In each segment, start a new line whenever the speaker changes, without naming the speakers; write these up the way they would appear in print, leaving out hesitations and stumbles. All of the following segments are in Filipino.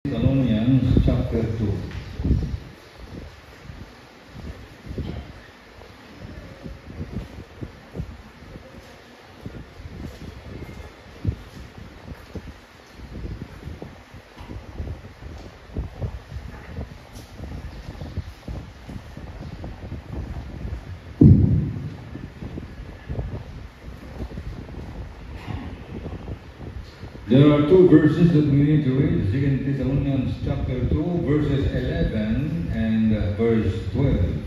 Thessalonians chapter 2. There are two verses that we need to read. 2 Thessalonians chapter 2, verses 11 and verse 12.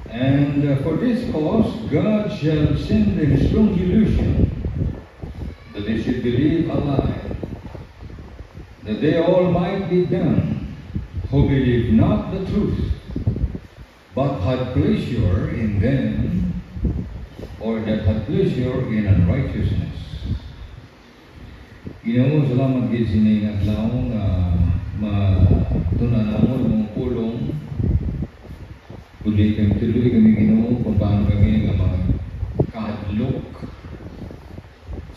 And for this cause, God shall send them strong delusion, that they should believe a lie, that they all might be damned, who believe not the truth, but had pleasure in them, or that had pleasure in unrighteousness. Ginoo, salamat gid sini nga adlaw nga matunan-amon mong pulong. Puli kami tuloy kami Ginoo kung paano kami nga magkahadlok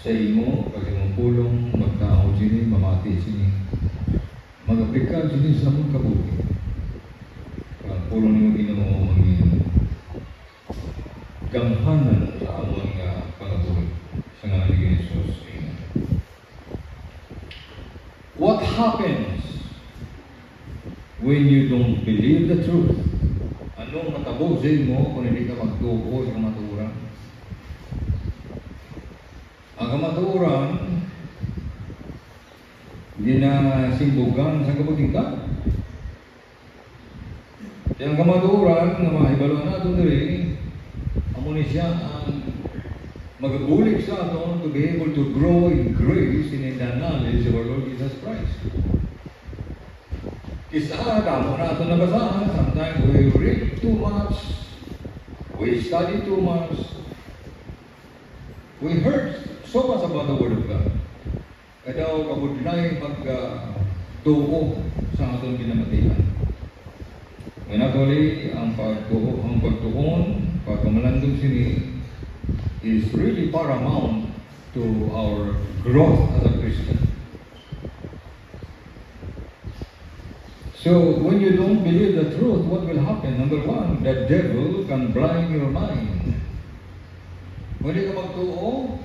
sa imo kasi mong pulong magtao sini, mamati sini. Mag-aplikal sini sa mong kabuhi. Ang pulong niyo Ginoo maging gamhanan sa amon nga pangabuhi sa ngalan ni Jesus. What happens when you don't believe the truth? Anong matabo sa mo kung hindi ka magtuo sa kamaturan? Ang kamaturan, hindi na simbugan sa kabutingka. Ang kamaturan, na mahibaluan natin rin, amo ni siya ang magabulig sa aton to be able to grow in grace and in the knowledge of our Lord Jesus Christ. Isa, damo na aton nabasahan. Sometimes we read too much, we study too much, we heard so much about the Word of God. Kaya kabudlay pagtuo sa aton binamatian. When actually, ang pagtuon, pagkamalandong sini, is really paramount to our growth as a Christian. So, when you don't believe the truth, what will happen? Number one, the devil can blind your mind. Pwede ka magtuo,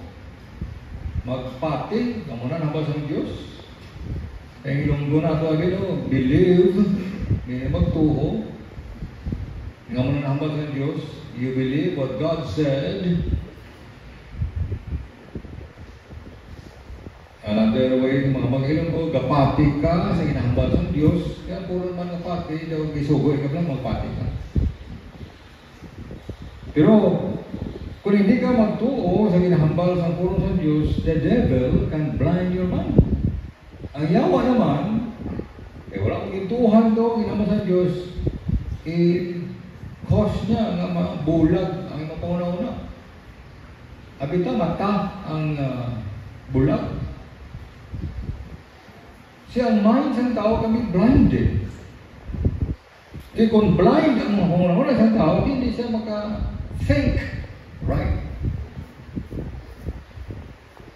magpati, kamunan ang basang Diyos. Kaya ilonggo na ito agad, believe, may magtuo, kamunan ang basang Diyos, you believe what God said. Another way, mga mag-ilong ko, gapati ka sa hinahambal sa Diyos, kaya puro man gapati, daw gisugoy ka lang, magpati ka. Pero, kung hindi ka magtuo sa hinahambal sa puro sa Diyos, the devil can blind your mind. Ang yawa naman, wala kong gintuhan to, hinahambal sa Diyos, cause niya nga mabulag ang mapauna-una. Abita, mata ang bulag. Siya ang mind ng tao kami blinded. Di kung blind ang mga ng tao, hindi siya maka-think right.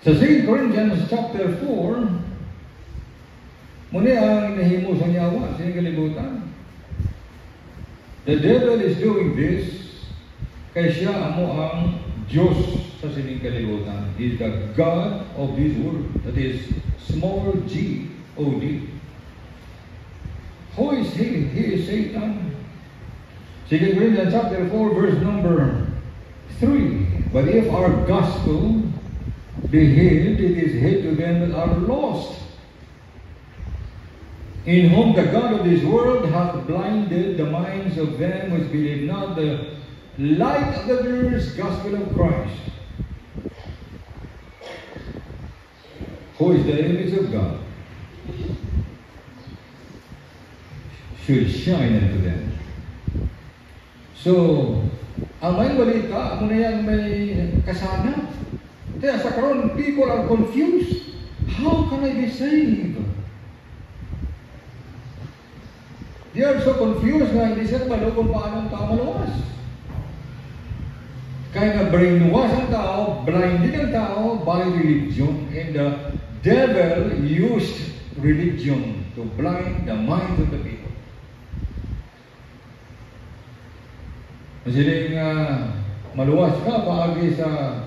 Sa 2 Corinthians chapter 4, muna ang nahimo sa yawa, sinigalibutan. The devil is doing this kaya siya amo ang Diyos sa sinigalibutan. He is the God of this world. That is small g. O.D. Who is he? He is Satan. 2 Corinthians chapter 4, verse number 3. But if our gospel be hid, it is hid to them that are lost, in whom the God of this world hath blinded the minds of them which believe not the light of the glorious gospel of Christ, who is the image of God, should shine unto them. So, ang may balita, muna yan may kasana. Kaya sa karon, people are confused. How can I be saved? They are so confused na hindi sila malo kung paano ang tao maluwas. Kaya na brainwash ang tao, blinded ang tao by religion, and the devil used religion to blind the minds of the people. Masiling maluwas ka paagi sa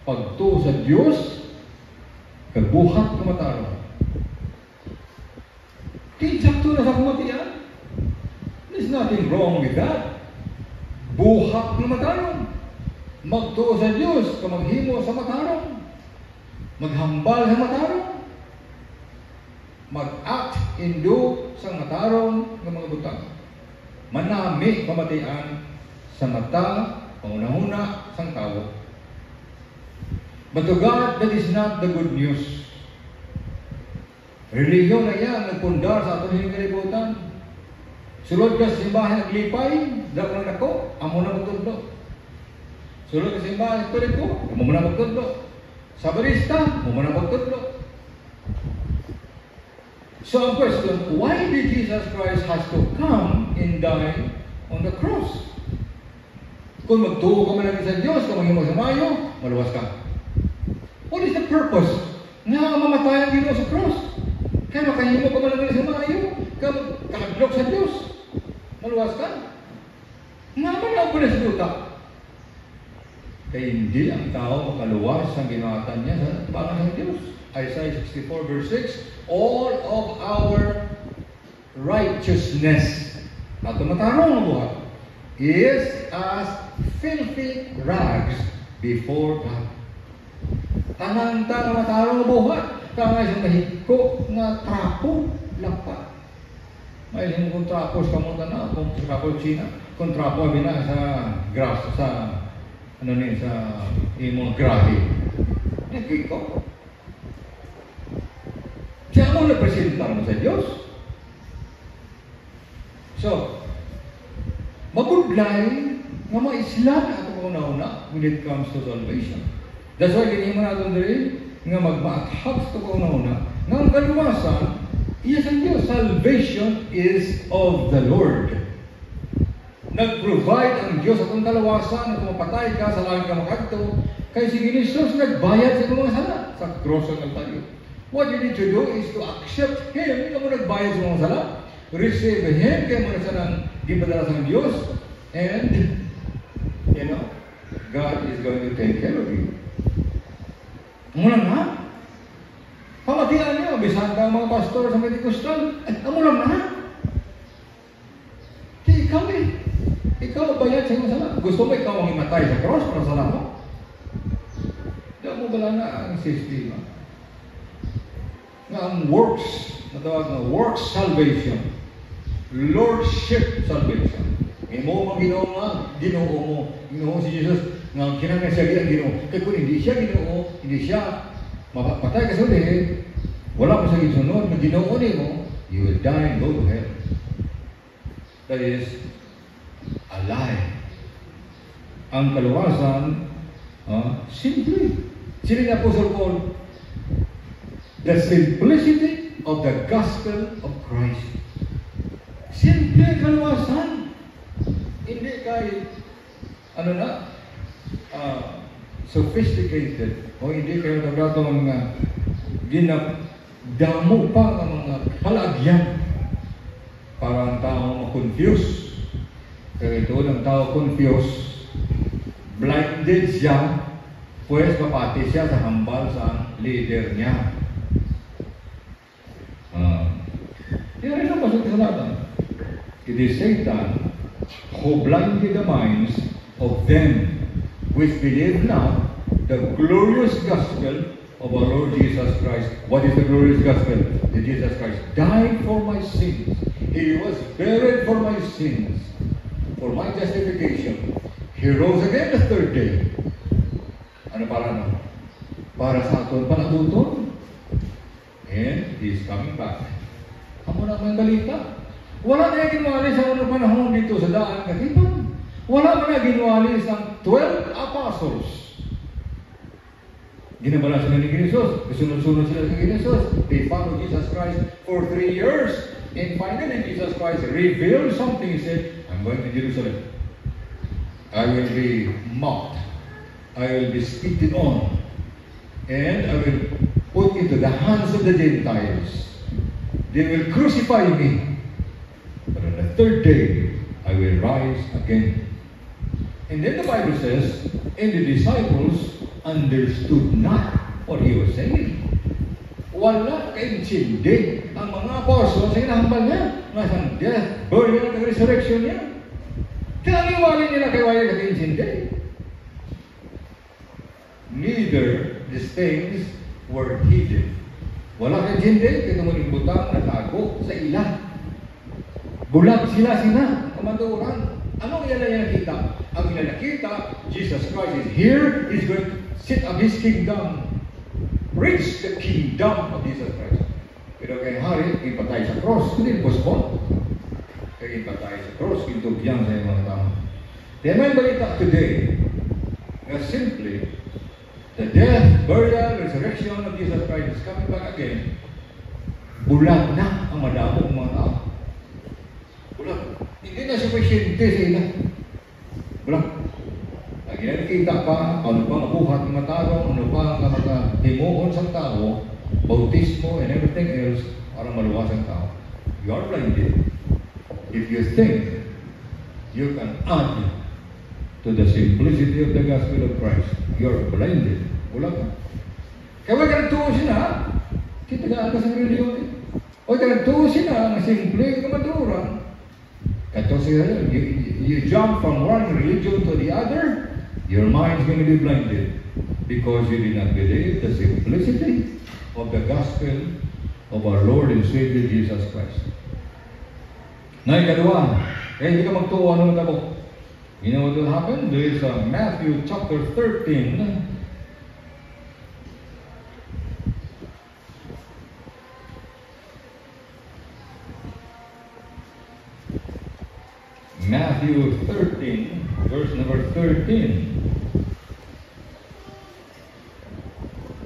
pagtuo sa Diyos, kabuhat kumataro. Kinsakto na sa kumatian. There's nothing wrong with that. Buhat na matarong. Magtuo sa Diyos, kamaghimo sa matarong. Maghambal sa matarong. Mag-act indo sa matarong ng mga butang. Manami pamatian sa mata, pangunahuna sang tao. But to God, that is not the good news. Relihiyon na yan, nagpundar sa ato ng kalibutan. Sulod ka sa simbahan naglipay, dapat lang ako, amo na magtudlo. Sulod ka sa simbahan nagtuloy ko, amo na magtudlo. Sa barista, amo na magtudlo. So ang question, why did Jesus Christ has to come and die on the cross? Kung magtuo ka man sa Diyos, kung maging magsamayo, maluwas ka. What is the purpose? Nga mamatay ang Ginoo sa cross. Kaya makahimo ka man sa mayo, kahadlok sa Diyos. Maluwas ka. Nga manaw ko na sa duta. Kaya hindi ang tao makaluwas ang ginawatan niya sa pangalan ng Diyos. Isaiah 64 verse 6, all of our righteousness, na tumatarong ang buhat, is as filthy rags before God. Tanang-ta na matarong ang buhat, kaya isang mahigko na trapo, lapat. May ilang kong trapo sa kamunta na, kung trapo China, kung trapo na sa grass, sa sa imong grahe. Nagkiko. Siya mo representa mo sa Diyos. So, mabudlay nga mga Islam na ito kauna-una when it comes to salvation. That's why ganyan mo natin rin nga magmaathap ito kauna-una nga ang kaluwasan, iya sa Diyos. Salvation is of the Lord. Nag-provide ang Diyos at ang kalawasan na kumapatay ka sa langit ka makagto. Kaya si Jesus nagbayad sa mga sala sa cross ng Kalbaryo. What you need to do is to accept Him na mo nagbayad sa mga sala. Receive Him kaya mo na sanang gipadala sa Diyos. And, God is going to take care of you. Muna na. Pamatian niyo, bisan ka mga pastor sa Pentecostal. Amo lang na. Di ikaw Ikaw bayad sa iyong sala. Gusto mo ikaw ang imatay sa cross para sala mo? Di mo bala na ang sistema. Nga ang works, natawag na works salvation. Lordship salvation. Imo mo Ginoo nga, Ginoo mo. Ginoo si Jesus nga kinahanglan siya ang Ginoo. Kaya kung hindi siya Ginoo, hindi siya mapatay ka sa uli, wala mo sa gisunod na Ginoo mo, you will die and go to hell. That is a lie. Ang kaluwasan, simple. Sino yung Apostle Paul? The simplicity of the gospel of Christ. Simple kaluwasan. Hindi kay, sophisticated. O hindi kayo nagdato mga ginagdamo pa ng mga palagyan para ang tao ma-confuse. Kaya ito ng tao confuse, blinded siya, pues mapati siya sa hambal sa leader niya. Yan rin ang pasok sa natin. It is Satan who blinded the minds of them which believe not the glorious gospel of our Lord Jesus Christ. What is the glorious gospel? That Jesus Christ died for my sins. He was buried for my sins, for my justification. He rose again the third day. Ano para no? Para sa aton panatuton. And He is coming back. Amo na may balita. Wala na ginwali sa unang panahon dito sa daan katipan. Wala na ginwali sa 12 apostles. Ginabala sila ni Jesus. Kasunod-sunod sila ni Jesus. They followed Jesus Christ for 3 years. And finally, Jesus Christ revealed something. He said, I'm going to Jerusalem. I will be mocked. I will be spitted on. And I will put into the hands of the Gentiles. they will crucify me, but on the third day, I will rise again. And then the Bible says, and the disciples understood not what he was saying. Wala kaintindi ang mga apostles sa hinahambal niya. Nasang death, burial, and resurrection niya. Tinaniwala nila kay wala kaintindi. Neither these things were hidden. Wala kaintindi, kaya naman yung butang natago sa ilan. Bulag sila, kamanduran. Ano yan na nakita? Ang nakita, Jesus Christ is here, He's going to set up His kingdom. Preach the kingdom of Jesus Christ. Pero kay hari, ipatay sa cross, hindi postpone. Kaya ipatay sa cross, kintubyang sa mga tao. Kaya may balita today, na simply, the death, burial, resurrection of Jesus Christ is coming back again. Bulag na ang madamong mga tao. Bulag. Hindi na sufficiente sa ila. Bulag. Lagi na nakita pa, ano pa mabuhat ng mga tao, ano pa ang himuon sa tao, bautismo and everything else, para maluwas ang tao. You are blinded. If you think you can add to the simplicity of the gospel of Christ, you are blinded. Bulag ka. Kaya huwag ka nagtuusin ha. Kita ka sa reliyon. Huwag ka nagtuusin ha, na simple kamadura. You jump from one religion to the other, your mind is going to be blinded because you did not believe the simplicity of the gospel of our Lord and Savior Jesus Christ. Na ikalawa, kaya hindi ka magtuwa ng tabo. You know what will happen? There is Matthew chapter 13. Matthew 13, verse number 13.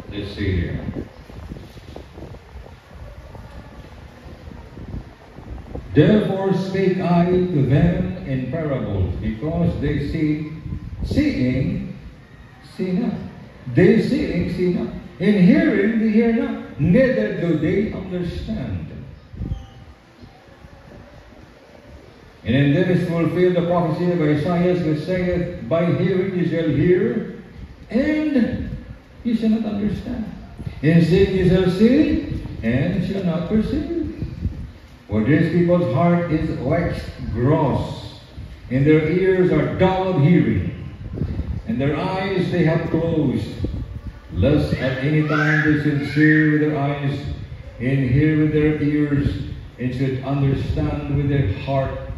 Let's see here. Therefore spake I to them in parables, because they seeing, see not. They seeing, see not. In hearing, they hear not. Neither do they understand. And in them is fulfilled the prophecy of Isaiah, which saith, by hearing ye shall hear, and ye shall not understand. And seeing ye shall see, and shall not perceive. For this people's heart is waxed gross, and their ears are dull of hearing, and their eyes they have closed, lest at any time they should see with their eyes, and hear with their ears, and should understand with their heart,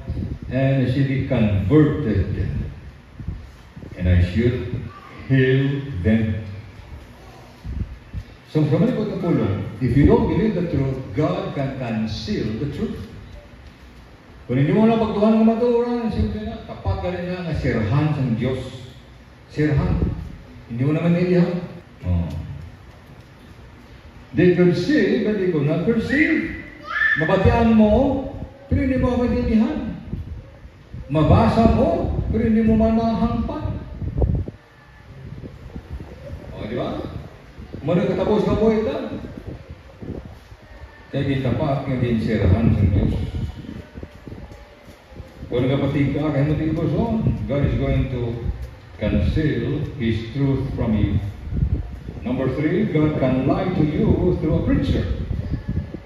and should be converted, and I should heal them. So, from ano po ito pulong? If you don't believe the truth, God can conceal the truth. Kung hindi mo lang pagtuhan ng maturan, simple na, tapat ka rin na sirhan sa Diyos. Sirhan. Hindi mo naman naidihan. Oh. They could see, but they could not perceive. Mabatian mo, pero hindi mo maintindihan. Mabasa mo, pero hindi mo manahangpan. O, di ba? Muna katapos na po ito. Kaya kitapat nga din sirahan sa Diyos. Kung nagapatid ka, kaya mo tinipos God is going to conceal His truth from you. Number 3, God can lie to you through a preacher.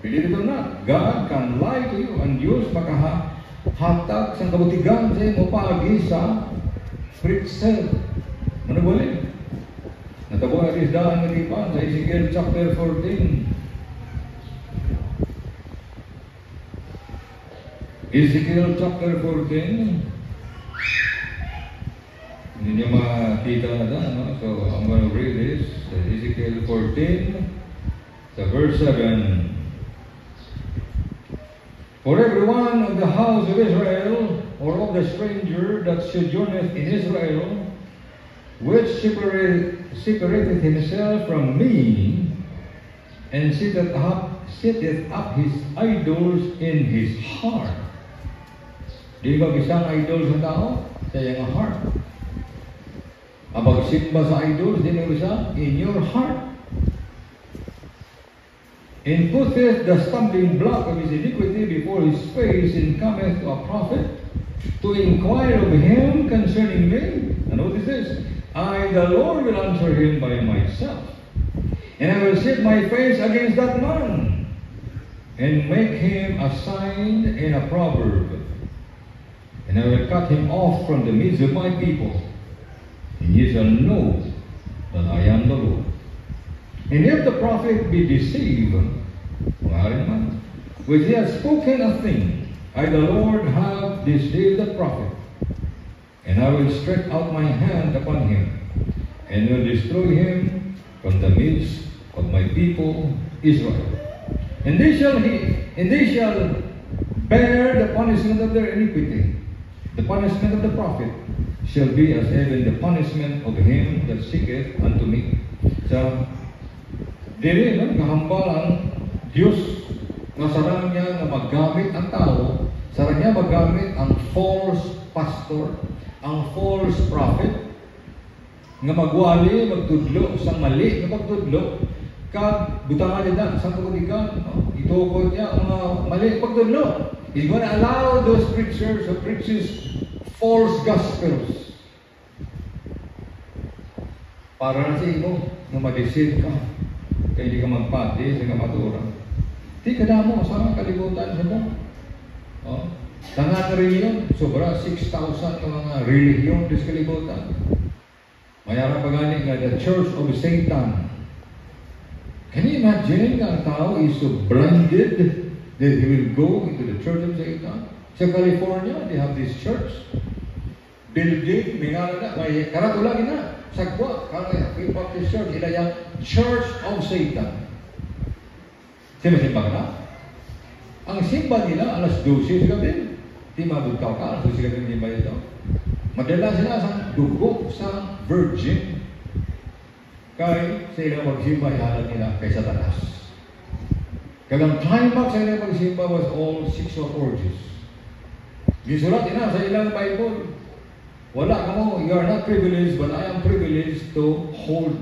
Believe it or not, God can lie to you. Ang Diyos makahatag sa kabutigan sa imo pagi sa preacher. Manubali. Natabo na isdaan ng ipan sa Ezekiel chapter 14. Ezekiel chapter 14. Hindi niyo makita na dyan, no? So, I'm going to read this. Ezekiel 14, sa verse 7. For every one of the house of Israel, or of the stranger that sojourneth in Israel, which separateth himself from me, and sitteth up his idols in his heart. Di ba isang idol sa tao? Sa iyang heart. Ang pagsimba sa idols, di ba isa? In your heart. and putteth the stumbling block of his iniquity before his face, and cometh to a prophet to inquire of him concerning me. And notice this, I, the Lord, will answer him by myself, and I will set my face against that man, and make him a sign and a proverb, and I will cut him off from the midst of my people, and ye shall know that I am the Lord. And if the prophet be deceived, which he has spoken a thing, I, the Lord, have deceived the prophet, and I will stretch out my hand upon him, and will destroy him from the midst of my people Israel. And they shall bear the punishment of their iniquity. The punishment of the prophet shall be as even the punishment of him that seeketh unto me. So, dili no, kahambal ang Diyos na sarang niya na maggamit ang tao, sarang niya maggamit ang false pastor, ang false prophet, nga magwali, magtudlo, sang mali na pagtudlo, kag butangan niya sa pagkudikan, itukod niya ang mali pagtudlo. He's going to allow those preachers who preaches false gospels para na sa imo na mag-deceive ka, kaya hindi ka magpati sa kamaturan. Di ka na mo sa kalibutan sa mo. Tangan reliyon, sobra 6,000 ka mga reliyon sa kalibutan. Mayroon pa gani nga the Church of Satan. Can you imagine nga ang tao is so blinded that he will go into the Church of Satan? Sa California, they have this church. Building, may nga na, may karatula na. Sagwa, karang Free Baptist Church, ila yung Church of Satan. Simba ka na? Ang simba nila, alas 12 sa gabi. Di mabugtaw ka, alas 12 sa gabi ba ito? Madala sila sa dugo sa virgin. Kaya sa ilang magsimba, ihalat nila kay Satanas. Kagang climax sa ilang magsimba was all sexual orgies. Gisulat ina sa ilang Bible. Wala ka mo, you are not privileged, but I am privileged to hold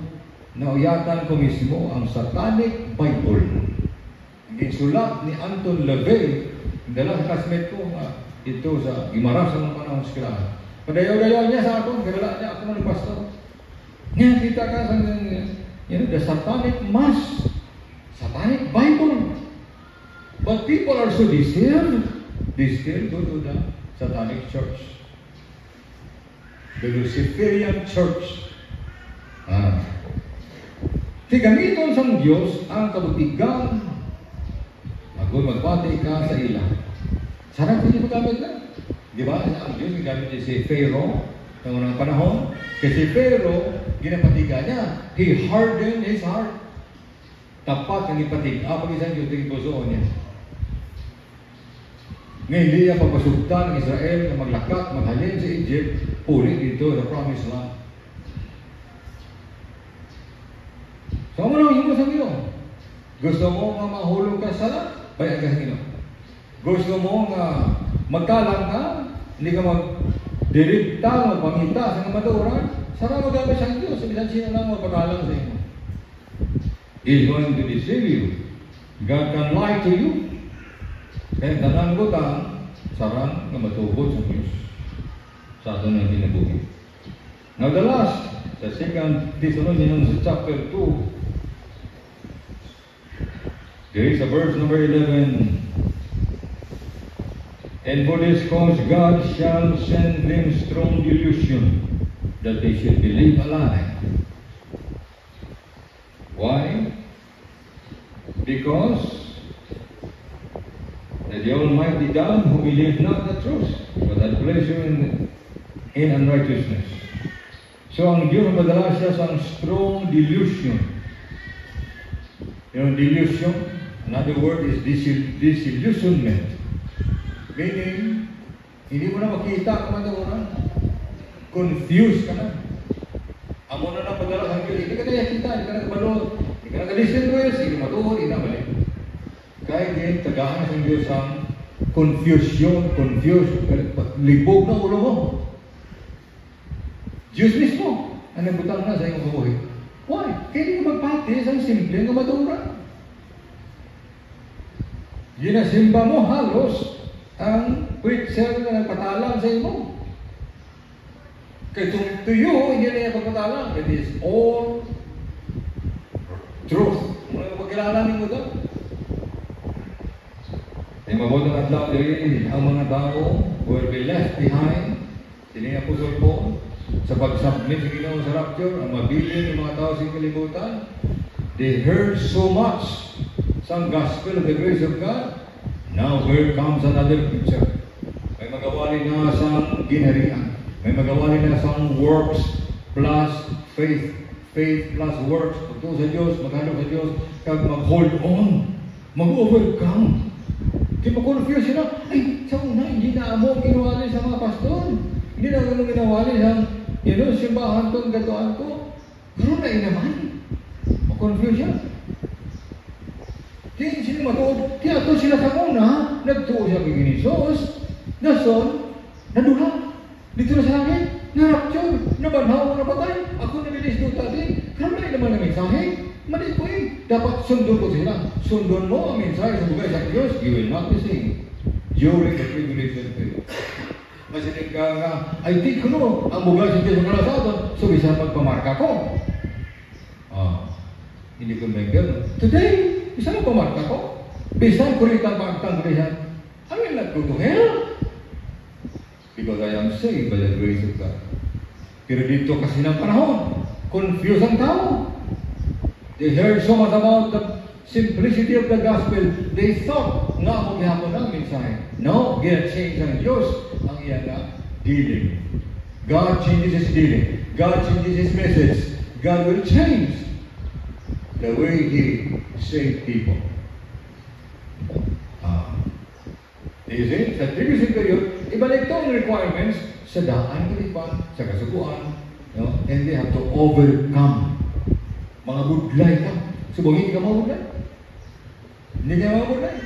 na uyatan ko mismo ang Satanic Bible. Gisulat ni Anton LaVey, dala sa classmate ko, ito sa Imaras ng panahon sa eskwelahan. Padayaw-dayaw niya sa akin, kadala niya ako ng pastor. Ngayon, kita ka sa the Satanic Mass, Satanic Bible. But people are so deceived, they still go to the Satanic Church. The Luciferian Church. Gamiton sa Diyos ang kabutigan. Kung magpati ka sa ila. Sarap hindi magamit na. Di ba? Ang Diyos ginamit niya si Pharaoh sa unang panahon. Kasi Pharaoh, ginapatiga niya. He hardened his heart. Tapat ang ipatiga. Pag isang Diyos, tingin pusoon niya. Ngayon, hindi niya pagpasugtan ng Israel na maglakat, maghalin sa Egypt, puli dito sa Promised Land. So, ano lang yung sa Ginoo? Gusto mo nga mahulog ka sa lahat? Bayan ka sa Ginoo. Gusto mo nga magkalang ka? Hindi ka magdirigta, magpangita sa kamaturan? Sana magamit siyang Diyos. Sabihan sino lang magpakalang sa inyo. He's going to deceive you. God can lie to you. Kaya tanang butang, sarang na matubod sa Diyos. Sa ato ng kinabuhi. Now the last, sa 2 Thessalonians chapter 2, there is a verse number 11. And for this cause God shall send them strong delusion, that they should believe a lie. Why? Because the Almighty God who believed not the truth, but had pleasure in unrighteousness. So ang Diyos madala siya sa strong delusion. You know, delusion, another word is disillusionment. Meaning, hindi mo na makita kung ano oras. Confused ka na. Amo na napadala sa Diyos, hindi ka na yakita, hindi ka na kabalot, hindi ka na kalisin ko yun, hindi matuhod, hindi na balik. Kaya din, tagaan sa Diyos ang confusion, libog na ulo mo. Diyos mismo, ang nagbutang na sa iyong buhay. Why? Kaya hindi ka magpati sa simple nga matura. ginasimba mo halos ang preacher na nagpatalang sa imo. Kaya to you, hindi na yung pagpatalang. It is all truth. Pagkilalanin mo doon. Ay mabotong adlaw diri ang mga tao will be left behind. Sini ang Apostol Paul sa pag-submit sa Ginoo sa rapture, ang mabilin ng mga tao sa kalibutan. They heard so much some gospel of the grace of God. Now here comes another picture. May magawali na sa ginharian. May magawali na sa works plus faith. Faith plus works. Pagtuo sa Diyos, maghanap sa Diyos, kag mag-hold on, mag-overcome. Di ma-confuse sila, ay, sa una, hindi na mo ginawali sa mga pastor. Hindi na mo ginawali sa, simbahan to, gatoan ko. Pero na naman. Ma-confuse siya. Di sila matuod. Di ato sila sa una, nagtuo siya kay Ginisos, nason, nadula. Dito na sa akin, na-rapture, nabanhaw, napatay. Ako nabilis doon tadi. Pero na naman ang mensahe. Mali ko eh. Dapat sundon ko sila. Sundon mo ang mensahe sa bugay sa Diyos, you will not be saved during the tribulation period. Masinig ka nga, ay di ko no, ang bugay sa Diyos ang kalasaton, so bisa magpamarka ko. Hindi ko may gano'n. Today, bisa magpamarka ko. Bisa kulitan pagtanggrihan. I will not go to hell. Because I am saved by the grace of God. Pero dito kasi ng panahon, confused ang tao. They heard so much about the simplicity of the gospel. They thought, nga mo gihapon ang mensahe. No, gina-change ang Diyos ang iyang dealing. God changes His dealing. God changes His message. God will change the way He saved people. Is it? Sa tribulation period, ibalik ito ang requirements sa daan, kalipan, sa kasukuan, and they have to overcome. Mga budlay ka. Subong hindi ka mabudlay. Hindi ka mabudlay.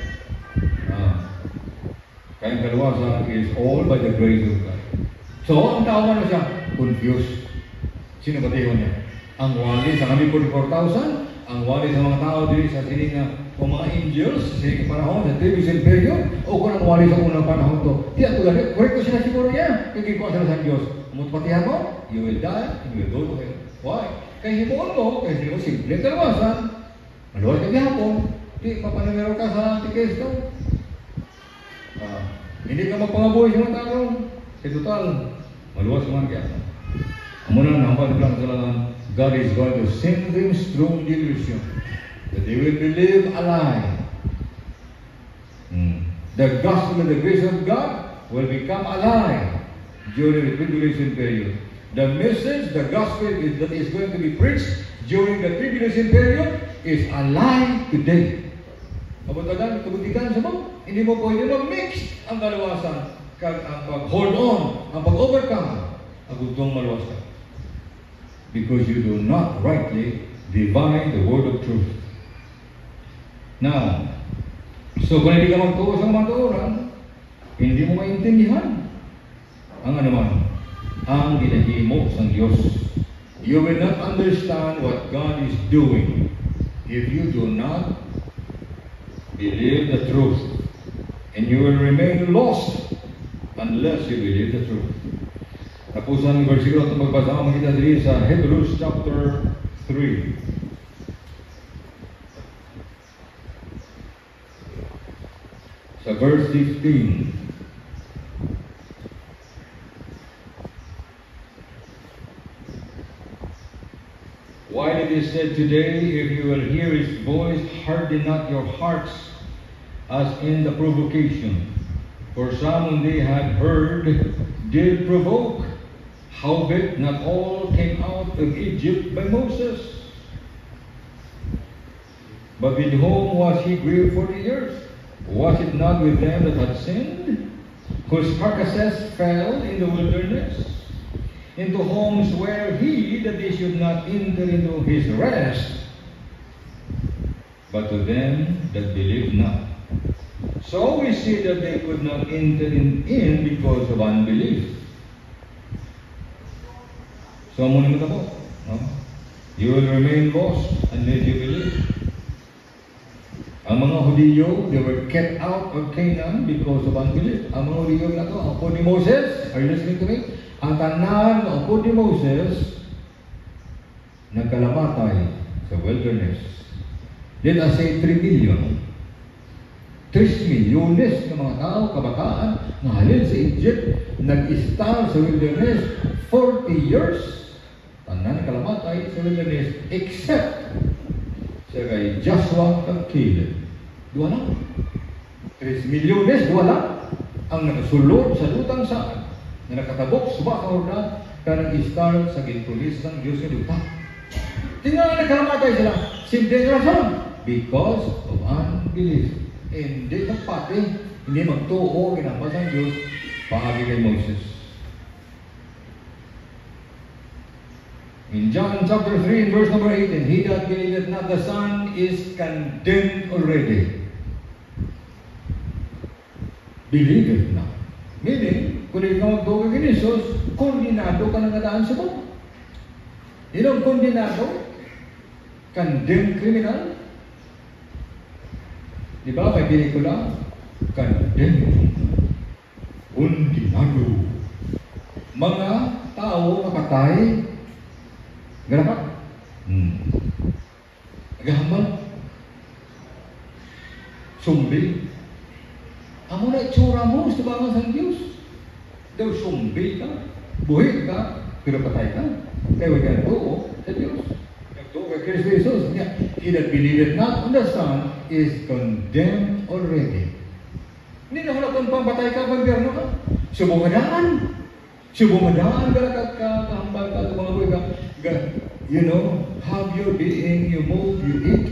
Kaya ang kalawasa is all by the grace of God. So, ang tao man na siya, confused. Sino ba tiyon niya? Ang wali sa kami 44,000, ang wali sa mga tao dito sa sining na mga angels, sa sining panahon, sa tribulation period, o kung ang wali sa unang panahon to. Tiyan ko gani, correct ko sila siguro niya. Kagikuha sila sa Diyos. Mutpatihan mo, you will die, and you will go to hell. Why? Kaya himuon mo, kasi mo simple kalawasan. Maluwal ka gihapon, di mapanamero ka sa Antikristo. Hindi ka magpangabuhay sa mga tao. Sa total, maluwas naman gihapon. Ang muna naman lang kasalanan, God is going to send them strong delusion that they will believe a lie. The gospel of the grace of God will become a lie during the tribulation period. The message, the gospel that is going to be preached during the tribulation period is a lie today. Kabutagan, kabutikan sa mo, hindi mo pwede mag-mix ang kalawasan, ang pag-hold on, ang pag-overcome, ang gutong maluwas ka. Because you do not rightly divide the word of truth. Now, so kung hindi ka magtuo sa matuoran, hindi mo maintindihan ang anuman, ang ginahimo sa Diyos. You will not understand what God is doing if you do not believe the truth. And you will remain lost unless you believe the truth. Tapos ang versikulo at magbasa mo kita diri sa Hebrews chapter 3. Sa verse 15. Why did he say today, if you will hear his voice, harden not your hearts as in the provocation? For some when they had heard did provoke. Howbeit not all came out of Egypt by Moses. But with whom was he grieved 40 years? Was it not with them that had sinned, whose carcasses fell in the wilderness? Into whom sware he that they should not enter into his rest, but to them that believe not. So we see that they could not enter in because of unbelief. So muna mo ito, no? You will remain lost unless you believe. Ang mga Hudiyo, they were kept out of Canaan because of unbelief. Ang mga Hudiyo na ito, ang apo ni Moses, are you listening to me? Ang tanan ng apo ni Moses, nagkalamatay sa wilderness. Let us say 3 million. 3 milyones ng mga tao, kabataan, na halin sa Egypt, nag-star sa wilderness 40 years. Tanan kalamatay sa wilderness, except sa kay Joshua at Caleb. Dua lang. 3 milyones, dua lang. Ang nakasulod sa lutang saan, na nakatabok, subakaw na, ka nag-star sa gintulis ng Diyos ng lupa. Tingnan na nagkalamatay sila. Simple rason. Because of unbelief. Hindi magpati, hindi magtuo, ginambas ang Diyos, paagi kay Moses. In John chapter 3, verse number 18, he that believeth not the Son is condemned already. Believeth not. Meaning, kung ikaw magtuo kay Jesus, kondinado ka ng nadaan sa mo. Yun ang kondinado, condemned criminal. Di ba, may pelikula? Condemned. Kondinado. Mga tao nakatay, ganapak. Gahamal. Sumbi. Amo na itsura mo sa bangas ng Diyos. Daw sumbi ka, buhit ka, pero patay ka. Kaya huwag ka tuo sa Diyos. Nagtuo kay Kristo Jesus. He that believeth not on the Son is condemned already. Hindi na halatan pang patay ka, pagberno ka. Subungadaan. Subungadaan ka kahambal ka, mga buhay ka. You know, have your being, you move, you eat.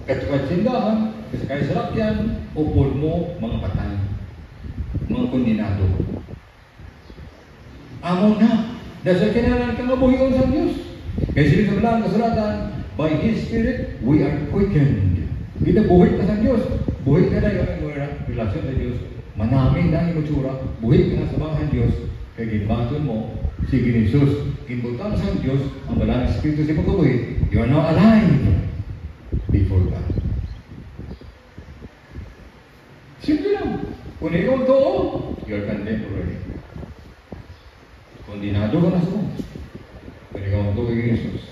Katukat sindahan, kasi kaya sarap yan, upod mo mga patay. Mga kondinado. Amo na. Dahil kinalan ka mabuhiyon sa Diyos. Kaya sila sa malang kasulatan, by His Spirit, we are quickened. Ginabuhit na sa Diyos. Buhit ka na yung relasyon sa Diyos. Manami na yung matsura. Buhit ka na sa mga Diyos. Kaya ginbaton mo, si Jesus, kinbutan sa Diyos, ang balang Espiritu sa pagkabuhit. You are now alive before God. Simple lang. Kung ikaw to, you are condemned already. Kondinado ka na sa mo. Kung ikaw to kay Jesus.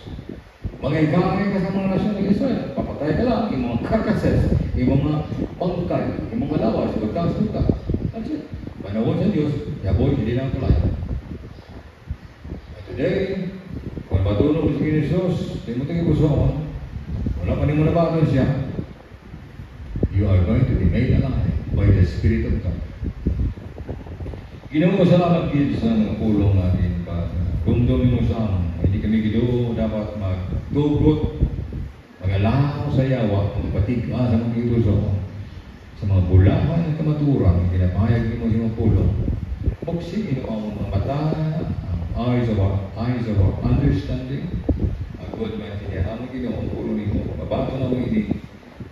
Mag-igangay ka sa mga nasyon ng Israel. Papatay ka lang. Yung mga carcasses, yung mga pangkay, yung mga lawas, yung magkasuta. That's it. Panawon sa Diyos, yaboy, hindi lang tulay. At today, kung patulog sa Jesus, hindi mo tingin puso mo, wala pa rin mo nabaton siya, you are going to be made alive by the Spirit of God. Ginawa salamat din sa pulong natin para dumdumin mo sa amin. Hindi kami gido dapat magdugot, mag-alaw sa yawa, magpatigma sa mga ituso, sa mga bulahan at kamaturang, pinapahayag mo sa mga pulong. Buksin mo ang mga mata, ang eyes of our understanding, ang good maintindihan mo ginawa ang pulong nito, mabato na mo ini,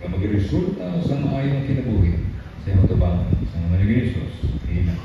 na mag-resulta sa maayong kinabuhi sa iyong tabangan, sa mga Panginoon Hesus. Amen.